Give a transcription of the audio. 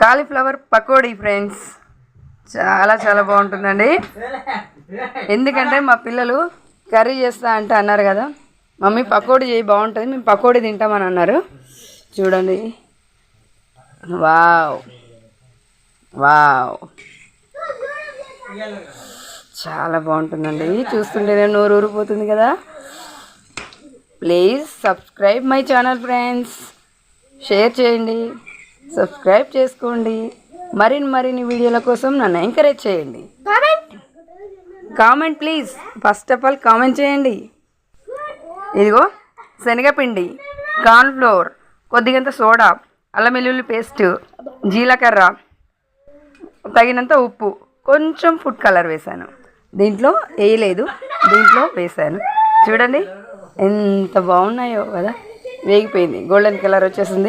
Cauliflower pakodi friends, చాలా చాలా బాగుంటుందండి. ఎందుకంటే మా పిల్లలు కర్రీ చేస్తా అంటే అన్నారు కదా, మమ్మీ పకోడీ చేయి బాగుంటుంది, మేము పకోడీ తింటామని అన్నారు. చూడండి, వావ్ వావ్, చాలా బాగుంటుందండి. చూస్తుంటేనే నోరు ఊరిపోతుంది కదా. Please subscribe my channel friends, share చేయండి, సబ్స్క్రైబ్ చేసుకోండి. మరిన్ని వీడియోల కోసం నన్ను ఎంకరేజ్ చేయండి. Comment please, first of all comment చేయండి. ఇదిగో శనగపిండి, కార్న్ఫ్లోర్, కొద్దిగంత సోడా, అల్లం వెల్లుల్లి పేస్ట్, జీలకర్ర, తగినంత ఉప్పు, కొంచెం ఫుడ్ కలర్ వేసాను. దీంట్లో వేయలేదు, దీంట్లో వేసాను. చూడండి ఎంత బాగున్నాయో కదా. వేగిపోయింది, గోల్డెన్ కలర్ వచ్చేసింది.